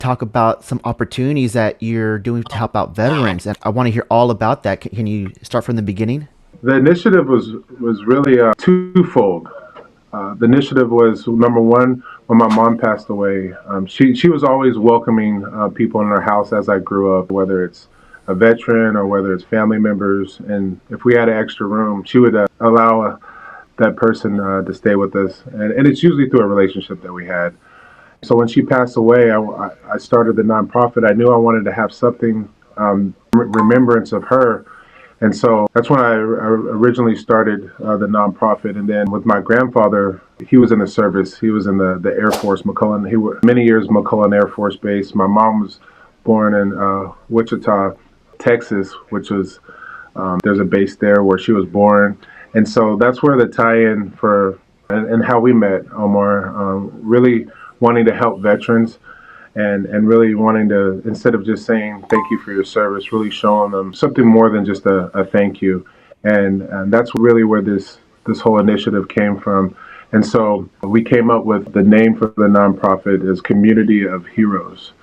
talk about some opportunities that you're doing to help out veterans, and I want to hear all about that. Can you start from the beginning? The initiative was really twofold. The initiative was number one when my mom passed away. She was always welcoming people in her house as I grew up, whether it's a veteran or whether it's family members. And if we had an extra room, she would allow that person to stay with us. And it's usually through a relationship that we had. So when she passed away, I started the nonprofit. I knew I wanted to have something remembrance of her. And so that's when I originally started the nonprofit. And then with my grandfather, he was in the service. He was in the Air Force, McCullen. He was many years McCullen Air Force Base. My mom was born in Wichita, Texas, which was there's a base there where she was born. And so that's where the tie-in for and how we met, Omar, really wanting to help veterans and really wanting to, instead of just saying thank you for your service, really showing them something more than just a thank you. And that's really where this whole initiative came from. And so we came up with the name for the nonprofit is Community of Heroes.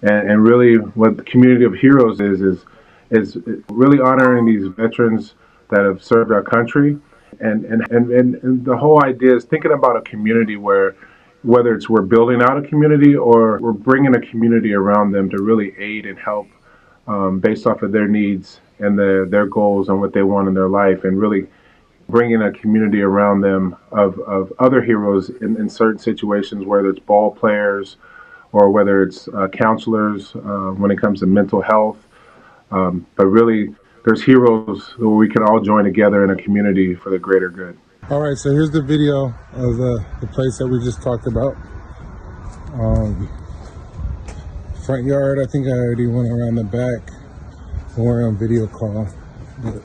And really what the Community of Heroes is really honoring these veterans that have served our country. And the whole idea is thinking about a community where whether it's we're building out a community or we're bringing a community around them to really aid and help based off of their needs and their goals and what they want in their life, and really bringing a community around them of other heroes in certain situations, whether it's ball players or whether it's counselors when it comes to mental health. But really, there's heroes where we can all join together in a community for the greater good. All right, so here's the video of the place that we just talked about. Front yard, I think I already went around the back. We're on video call, but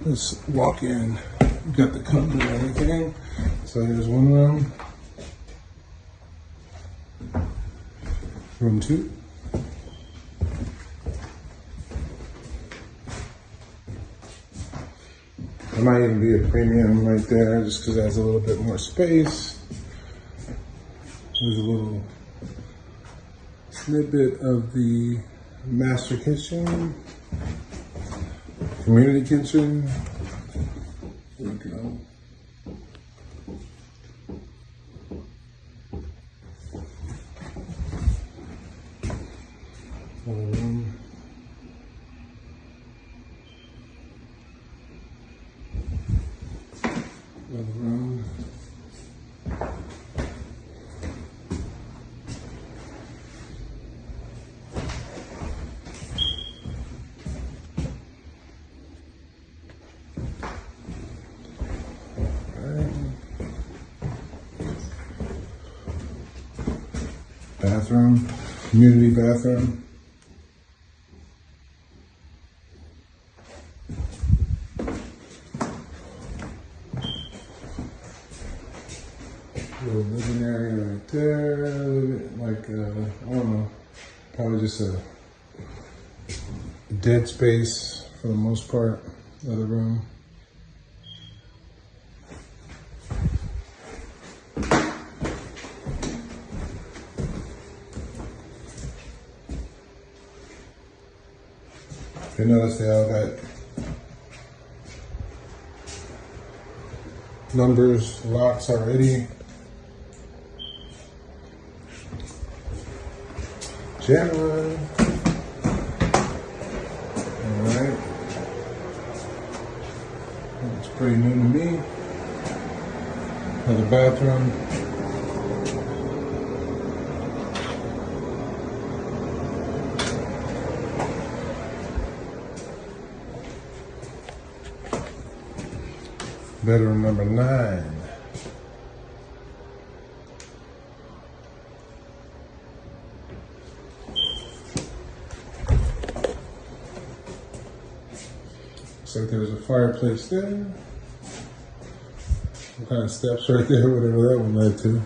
let's walk in. We got the company and everything. So here's one room. Room 2. There might even be a premium right there just because it has a little bit more space. There's a little snippet of the master kitchen, community kitchen. There we go. Another room. Another room. Bathroom, community bathroom. Little living area right there. Like, I don't know, probably just a dead space for the most part. Another room. You notice they all got numbers, locks already. Gemma. Alright. Looks pretty new to me. Another bathroom. Bedroom number 9. Looks like there's a fireplace there. Some kind of steps right there, whatever that one led to.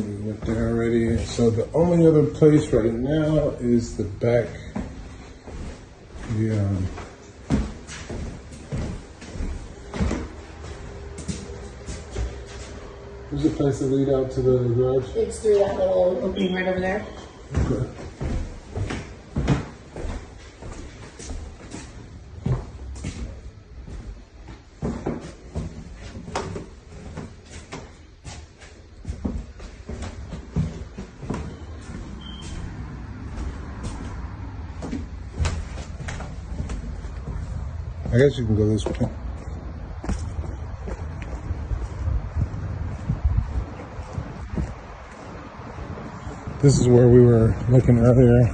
think we went there already. So the only other place right now is the back. There's a place to lead out to the garage. It's through that little opening right over there. Okay. I guess you can go this way. This is where we were looking earlier.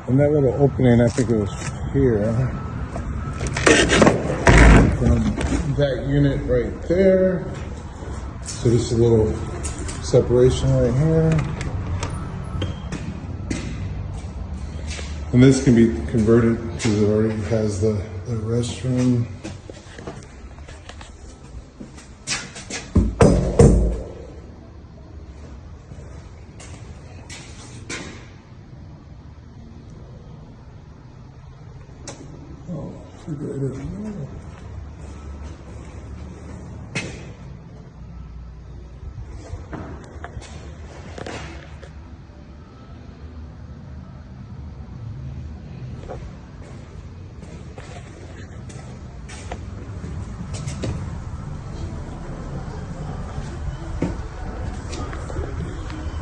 And that little opening, I think it was here. From that unit right there. So this is a little separation right here. And this can be converted because it already has the restroom. Oh, forget it.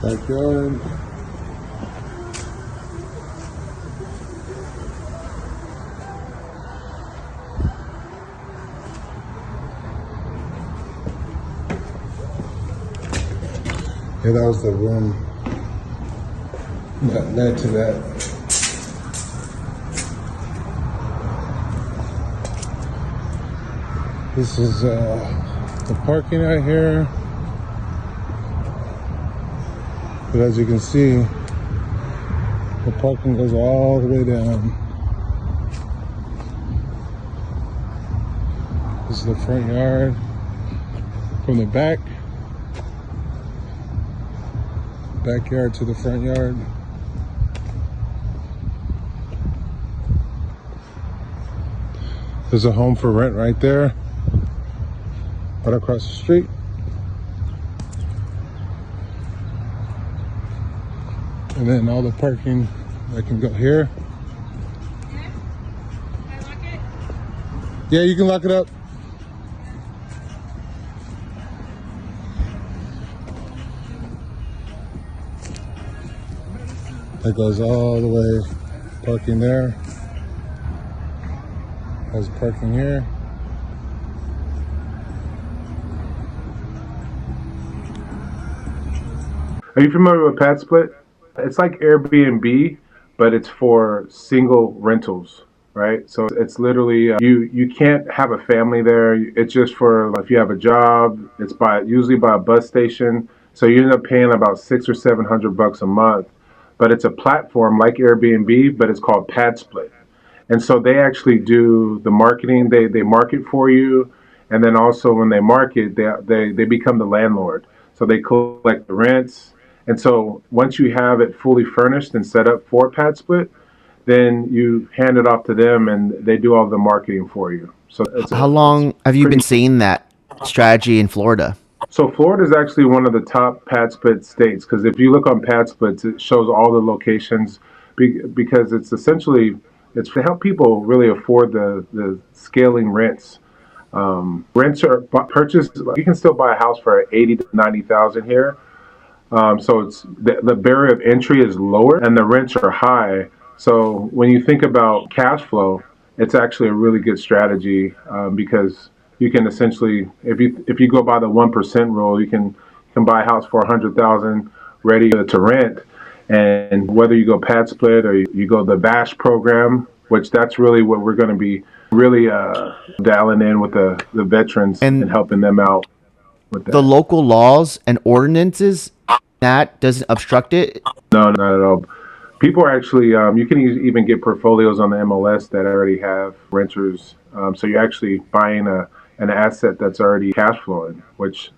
Backyard. Yeah, that was the room that led to that. This is the parking out here. But as you can see, the parking goes all the way down. This is the front yard. From the backyard to the front yard. There's a home for rent right there, right across the street. And then all the parking that can go here. Can I lock it? Yeah, you can lock it up. That goes all the way, parking there. Has parking here. Are you familiar with PadSplit? It's like Airbnb, but it's for single rentals, right? So it's literally you can't have a family there. It's just for if you have a job. It's usually by a bus station. So you end up paying about $600 or $700 a month. But it's a platform like Airbnb, but it's called PadSplit. And so they actually do the marketing. They market for you, and then also when they market, they become the landlord. So they collect the rents. And so once you have it fully furnished and set up for PadSplit, then you hand it off to them, and they do all the marketing for you. So How long have you been seeing that strategy in Florida? So Florida is actually one of the top PadSplit states because if you look on PadSplits, it shows all the locations because it's essentially it's to help people really afford the scaling rents. Rents are purchased. You can still buy a house for 80 to 90,000 here. So it's the barrier of entry is lower and the rents are high. So when you think about cash flow, it's actually a really good strategy because you can essentially, if you go by the 1% rule, you can buy a house for 100,000 ready to rent. And whether you go PadSplit or you go the Bash program, which that's really what we're going to be really dialing in with the veterans and helping them out with that. The local laws and ordinances That doesn't obstruct it. No, not at all. People are actually, you can even get portfolios on the MLS that already have renters. So you're actually buying an asset that's already cash flowing, which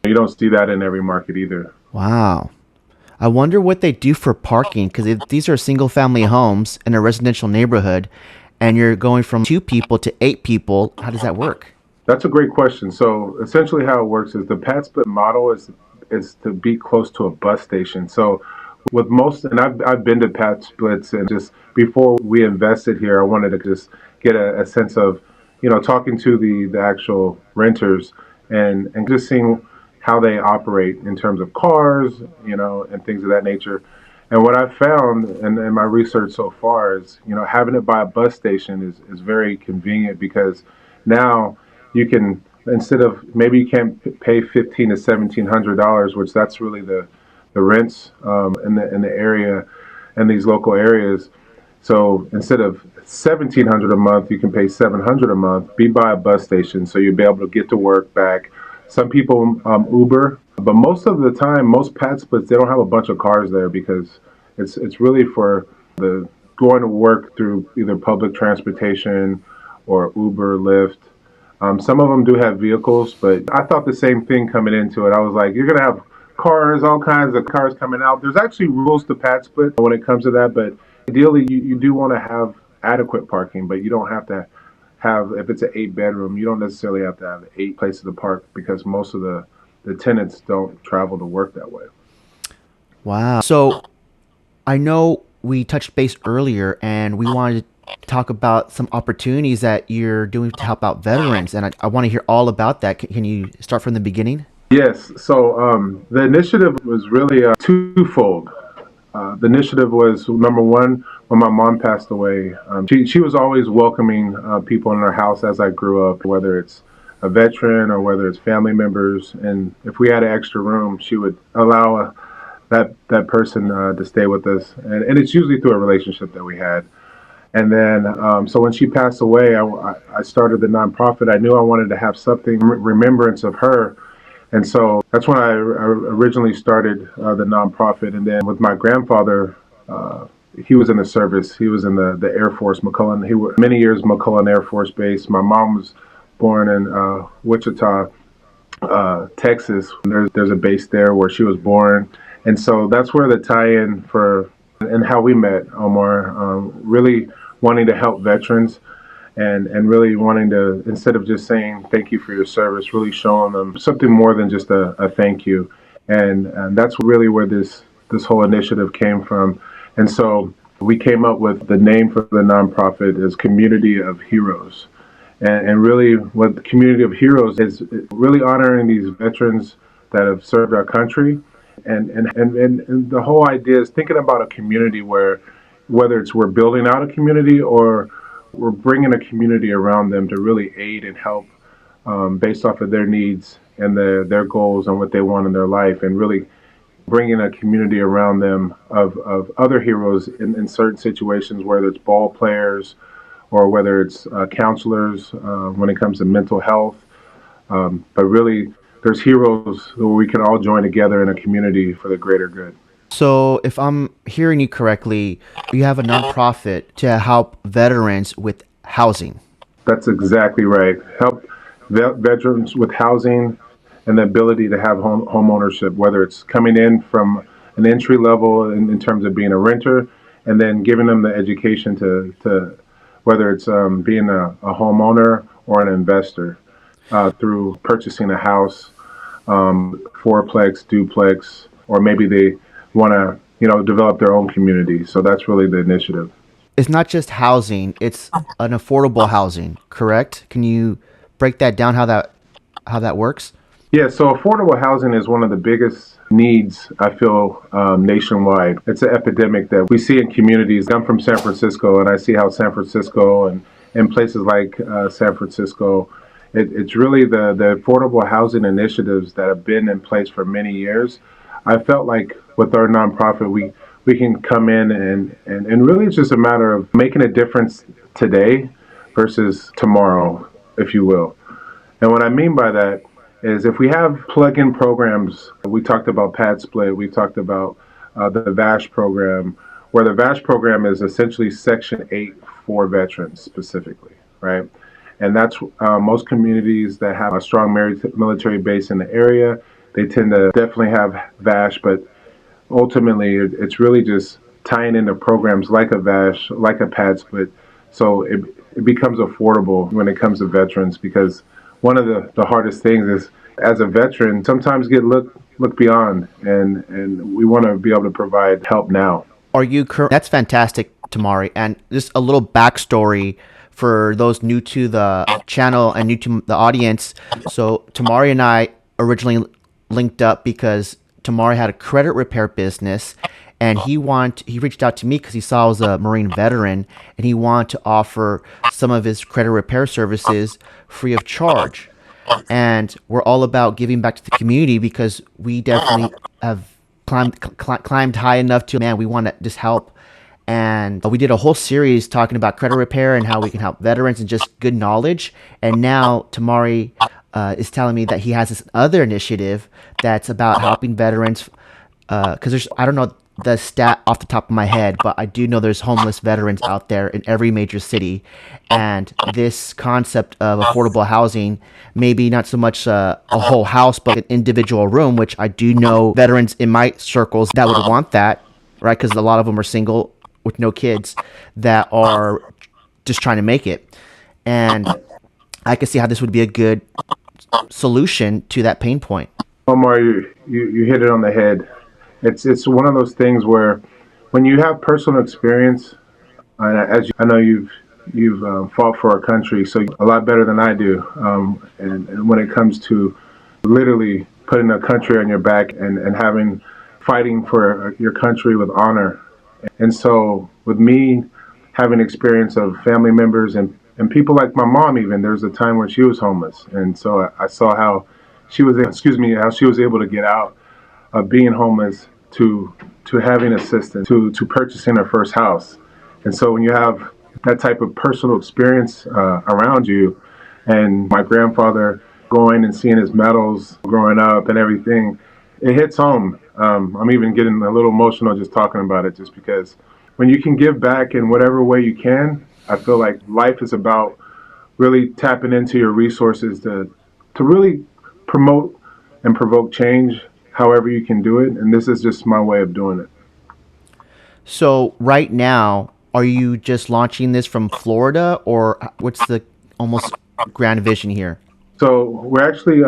you don't see that in every market either. Wow. I wonder what they do for parking because if these are single family homes in a residential neighborhood and you're going from 2 people to 8 people, how does that work? That's a great question. So essentially, how it works is the PadSplit model is to be close to a bus station. So with most, and I've been to PadSplits, and just before we invested here, I wanted to just get a sense of, talking to the actual renters and just seeing how they operate in terms of cars, and things of that nature. And what I've found in my research so far is, having it by a bus station is very convenient because now you can, instead of, maybe you can't pay $1,500 to $1,700, which that's really the rents in the area, in these local areas. So instead of 1,700 a month, you can pay 700 a month. Be by a bus station, so you'll be able to get to work back. Some people Uber, but most of the time, most pad splits, they don't have a bunch of cars there because it's really for the going to work through either public transportation or Uber, Lyft. Some of them do have vehicles, but I thought the same thing coming into it. I was like, you're going to have cars, all kinds of cars coming out. There's actually rules to pad split when it comes to that, but ideally, you do want to have adequate parking, but you don't have to have, if it's an 8 bedroom, you don't necessarily have to have 8 places to park because most of the tenants don't travel to work that way. Wow. So I know we touched base earlier and we wanted to talk about some opportunities that you're doing to help out veterans. And I want to hear all about that. Can you start from the beginning? Yes, so the initiative was really twofold. The initiative was number one, when my mom passed away, she was always welcoming people in her house as I grew up, whether it's a veteran or whether it's family members. And if we had an extra room, she would allow that person to stay with us. And it's usually through a relationship that we had. And then, so when she passed away, I started the nonprofit. I knew I wanted to have something in remembrance of her. And so that's when I originally started the nonprofit. And then with my grandfather, he was in the service. He was in the Air Force, McCullen. He was many years McCullen Air Force Base. My mom was born in Wichita, Texas. There's a base there where she was born. And so that's where the tie-in for and how we met, Omar, really wanting to help veterans and really wanting to, instead of just saying thank you for your service, really showing them something more than just a thank you. And that's really where this whole initiative came from. And so we came up with the name for the nonprofit is Community of Heroes. And really what the Community of Heroes is really honoring these veterans that have served our country. And the whole idea is thinking about a community where, whether it's we're building out a community or we're bringing a community around them to really aid and help based off of their needs and their goals and what they want in their life, and really bringing a community around them of other heroes in certain situations, whether it's ball players or whether it's counselors when it comes to mental health. But really, there's heroes who we can all join together in a community for the greater good. So, if I'm hearing you correctly, you have a nonprofit to help veterans with housing. That's exactly right. Help veterans with housing and the ability to have home ownership, whether it's coming in from an entry level in terms of being a renter, and then giving them the education to whether it's being a homeowner or an investor through purchasing a house, fourplex, duplex, or maybe they want to develop their own community. So that's really the initiative. It's not just housing, it's an affordable housing, correct? Can you break that down how that works? Yeah, so affordable housing is one of the biggest needs, I feel, nationwide. It's an epidemic that we see in communities. I'm from San Francisco, and I see how San Francisco and places like San Francisco, it's really the affordable housing initiatives that have been in place for many years. I felt like with our nonprofit, we can come in and really it's just a matter of making a difference today versus tomorrow, if you will. And what I mean by that is if we have plug-in programs. We talked about PadSplit. We talked about the VASH program, where the VASH program is essentially Section 8 for veterans specifically, right? And that's most communities that have a strong military base in the area, they tend to definitely have VASH, but ultimately it's really just tying into programs like a VASH, like a PadSplit, so it becomes affordable when it comes to veterans, because one of the hardest things is, as a veteran, sometimes get look beyond, and we want to be able to provide help now. Are you current? That's fantastic, Thomari. And just a little backstory for those new to the channel and new to the audience. So Thomari and I originally linked up because Thomari had a credit repair business, and he reached out to me because he saw I was a Marine veteran, and he wanted to offer some of his credit repair services free of charge. And we're all about giving back to the community because we definitely have climbed high enough to, man, we want to just help. And we did a whole series talking about credit repair and how we can help veterans and just good knowledge. And now Thomari is telling me that he has this other initiative that's about helping veterans. Because there's, I don't know the stat off the top of my head, but I do know there's homeless veterans out there in every major city. And this concept of affordable housing, maybe not so much a whole house, but an individual room, which I do know veterans in my circles that would want that, right? Because a lot of them are single with no kids that are just trying to make it. And I can see how this would be a good solution to that pain point. Omar, you hit it on the head. It's one of those things where when you have personal experience, I know you've fought for our country, so a lot better than I do. And when it comes to literally putting a country on your back and having fighting for your country with honor. And so with me having experience of family members and people like my mom, even there's a time where she was homeless, and so I saw how she was how she was able to get out of being homeless to having assistance to purchasing her first house. And so when you have that type of personal experience around you, and my grandfather going and seeing his medals growing up and everything, it hits home. I'm even getting a little emotional just talking about it, just because when you can give back in whatever way you can, I feel like life is about really tapping into your resources to really promote and provoke change however you can do it. And this is just my way of doing it. So right now, are you just launching this from Florida, or what's the almost grand vision here? So we're actually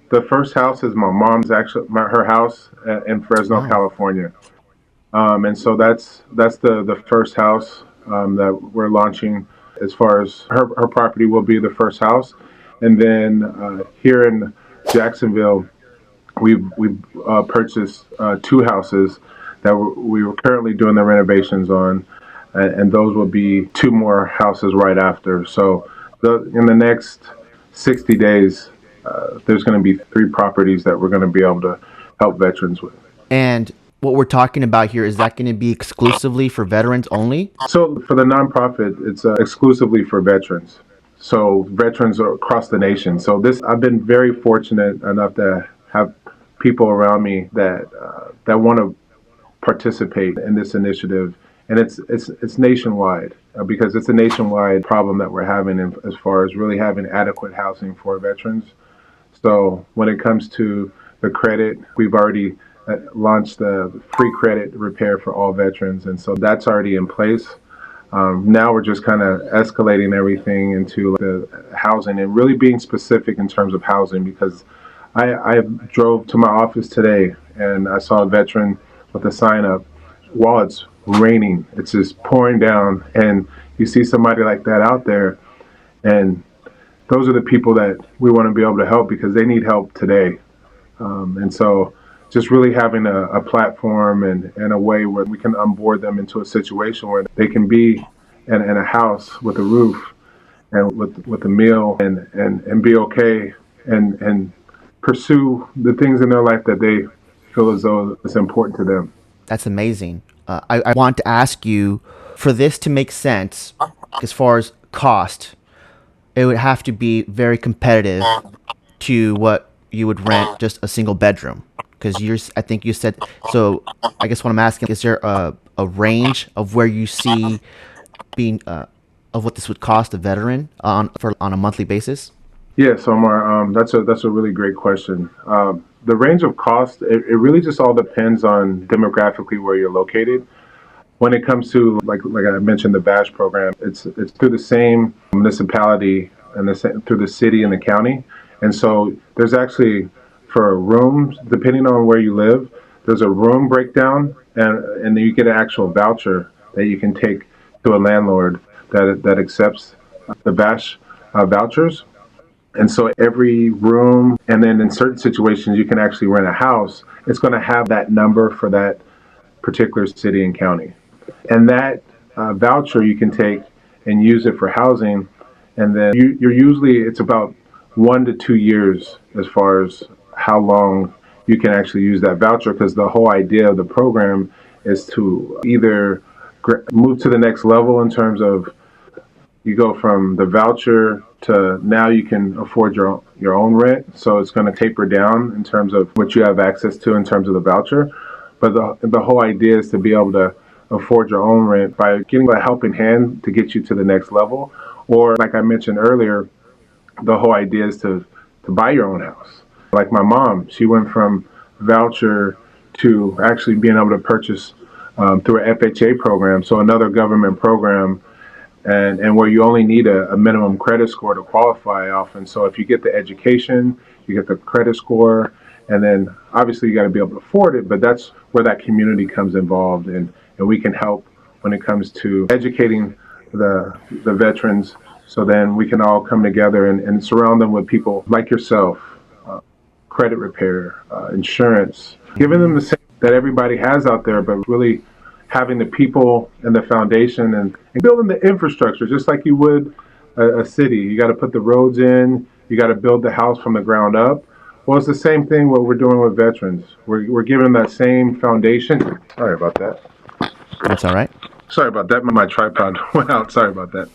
the first house is my mom's, actually her house in Fresno, Oh, California. And so that's the first house that we're launching. As far as her property will be the first house, and then here in Jacksonville, we've purchased two houses that we were currently doing the renovations on, and those will be two more houses right after. So in the next 60 days, there's going to be three properties that we're going to be able to help veterans with. and what we're talking about here, is that going to be exclusively for veterans only? So for the nonprofit, it's exclusively for veterans. So veterans are across the nation. So I've been very fortunate enough to have people around me that want to participate in this initiative, and it's nationwide, because it's a nationwide problem that we're having as far as really having adequate housing for veterans. So when it comes to the credit, we've already launched the free credit repair for all veterans, and so that's already in place. Now we're just kind of escalating everything into the housing and really being specific in terms of housing, because I drove to my office today and I saw a veteran with a sign up while it's raining. It's just pouring down, and you see somebody like that out there, and those are the people that we want to be able to help because they need help today. And so just really having a platform and a way where we can onboard them into a situation where they can be in a house with a roof and with a meal and be okay and pursue the things in their life that they feel as though it's important to them. That's amazing. I want to ask you, for this to make sense, as far as cost, it would have to be very competitive to what you would rent just a single bedroom? Because I think you said so. I guess what I'm asking is there a range of where you see being of what this would cost a veteran on a monthly basis? Yes, Omar, that's a really great question. The range of cost, it really just all depends on demographically where you're located. When it comes to like I mentioned, the BASH program, it's through the same municipality and through the city and the county, and so there's actually for rooms, depending on where you live, there's a room breakdown, and then you get an actual voucher that you can take to a landlord that accepts the BASH vouchers. And so every room, and then in certain situations, you can actually rent a house. It's going to have that number for that particular city and county. And that voucher you can take and use it for housing. And then you're usually, it's about 1 to 2 years as far as how long you can actually use that voucher, because the whole idea of the program is to either move to the next level in terms of you go from the voucher to now you can afford your own rent. So it's going to taper down in terms of what you have access to in terms of the voucher. But the whole idea is to be able to afford your own rent by getting a helping hand to get you to the next level. Or like I mentioned earlier, the whole idea is to buy your own house. Like my mom, she went from voucher to actually being able to purchase through an FHA program, so another government program, and where you only need a minimum credit score to qualify often. So if you get the education, you get the credit score, and then obviously you got to be able to afford it, but that's where that community comes involved, and we can help when it comes to educating the veterans, so then we can all come together and surround them with people like yourself, credit repair, insurance, giving them the same that everybody has out there, but really having the people and the foundation and building the infrastructure just like you would a city. You got to put the roads in, you got to build the house from the ground up. Well, it's the same thing what we're doing with veterans. We're giving them that same foundation. Sorry about that. That's all right. Sorry about that. My tripod went out. Sorry about that.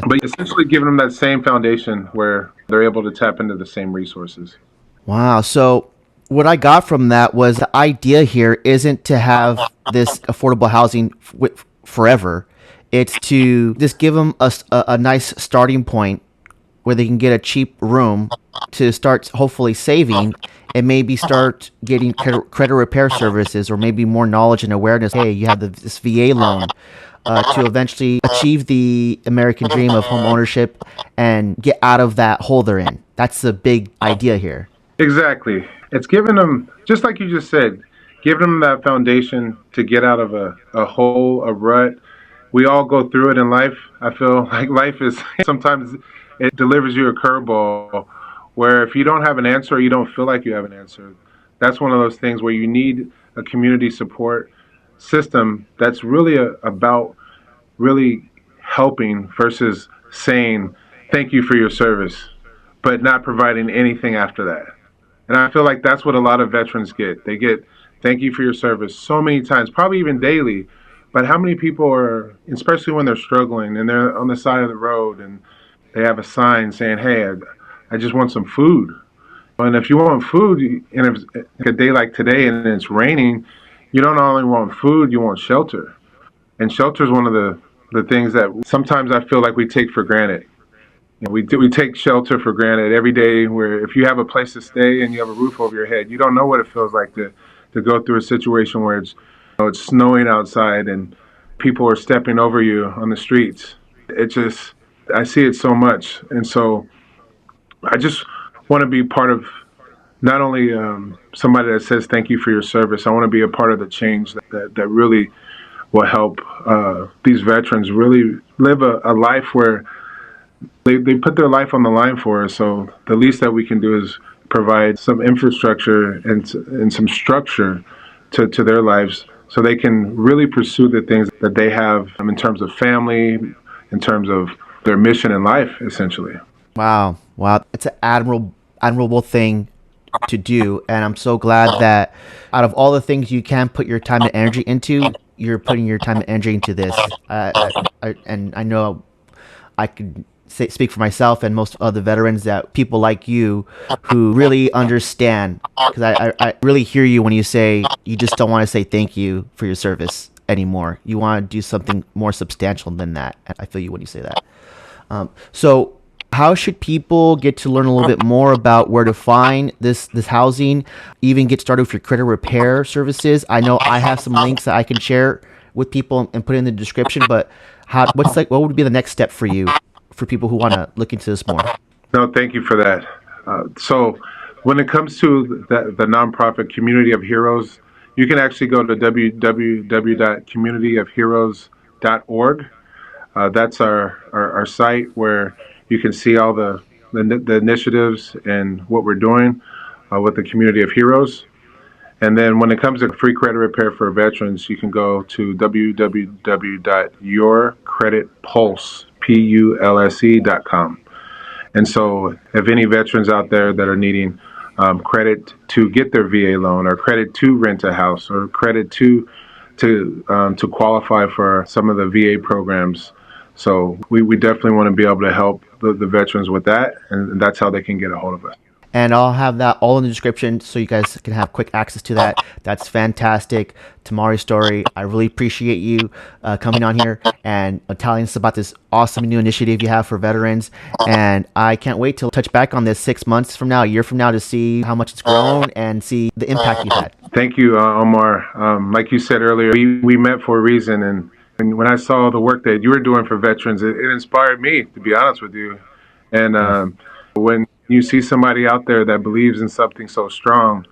But essentially giving them that same foundation where they're able to tap into the same resources. Wow. So what I got from that was the idea here isn't to have this affordable housing forever. It's to just give them a nice starting point where they can get a cheap room to start hopefully saving and maybe start getting credit repair services, or maybe more knowledge and awareness. Hey, you have this VA loan to eventually achieve the American dream of home ownership and get out of that hole they're in. That's the big idea here. Exactly. It's giving them, just like you just said, giving them that foundation to get out of a hole, a rut. We all go through it in life. I feel like life is sometimes it delivers you a curveball where if you don't have an answer or you don't feel like you have an answer, that's one of those things where you need a community support system that's really about really helping versus saying thank you for your service, but not providing anything after that. And I feel like that's what a lot of veterans get. They get thank you for your service so many times, probably even daily. But how many people are, especially when they're struggling and they're on the side of the road and they have a sign saying, hey, I just want some food. And if you want food, and if a day like today and it's raining, you don't only want food, you want shelter. And shelter is one of the things that sometimes I feel like we take for granted. You know, we take shelter for granted every day, where if you have a place to stay and you have a roof over your head, you don't know what it feels like to go through a situation where it's snowing outside and people are stepping over you on the streets. It just, I see it so much. And so I just want to be part of not only somebody that says thank you for your service. I want to be a part of the change that really will help these veterans really live a life where they put their life on the line for us. So the least that we can do is provide some infrastructure and some structure to their lives so they can really pursue the things that they have in terms of family, in terms of their mission in life, essentially. Wow. Wow. It's an admirable thing to do. And I'm so glad that out of all the things you can put your time and energy into, you're putting your time and energy into this. And I know I could speak for myself and most other veterans that people like you who really understand, because I really hear you when you say you just don't want to say thank you for your service anymore. You want to do something more substantial than that. I feel you when you say that. So how should people get to learn a little bit more about where to find this housing, even get started with your credit repair services? I know I have some links that I can share with people and put in the description, but what would be the next step for you for people who want to look into this more? No, thank you for that. So, when it comes to the nonprofit Community of Heroes, you can actually go to www.communityofheroes.org. That's our site where you can see all the initiatives and what we're doing with the Community of Heroes. And then when it comes to free credit repair for veterans, you can go to www.yourcreditpulse.com. And so, if any veterans out there that are needing credit to get their VA loan, or credit to rent a house, or credit to qualify for some of the VA programs, so we definitely want to be able to help the veterans with that, and that's how they can get a hold of us. And I'll have that all in the description so you guys can have quick access to that. That's fantastic. Thomari Story, I really appreciate you coming on here and telling us about this awesome new initiative you have for veterans. And I can't wait to touch back on this 6 months from now, a year from now, to see how much it's grown and see the impact you've had. Thank you, Omar. Like you said earlier, we met for a reason, and when I saw the work that you were doing for veterans, it inspired me, to be honest with you. And when you see somebody out there that believes in something so strong,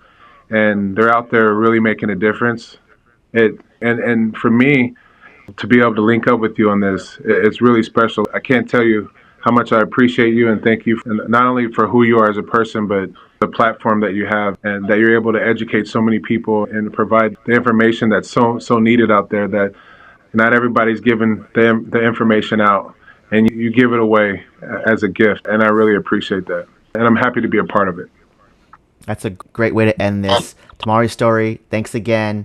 and they're out there really making a difference, and for me to be able to link up with you on this, it's really special. I can't tell you how much I appreciate you and thank you, not only for who you are as a person, but the platform that you have, and that you're able to educate so many people and provide the information that's so needed out there, that not everybody's giving the information out, and you give it away as a gift, and I really appreciate that, and I'm happy to be a part of it. That's a great way to end this. Thomari Story, thanks again.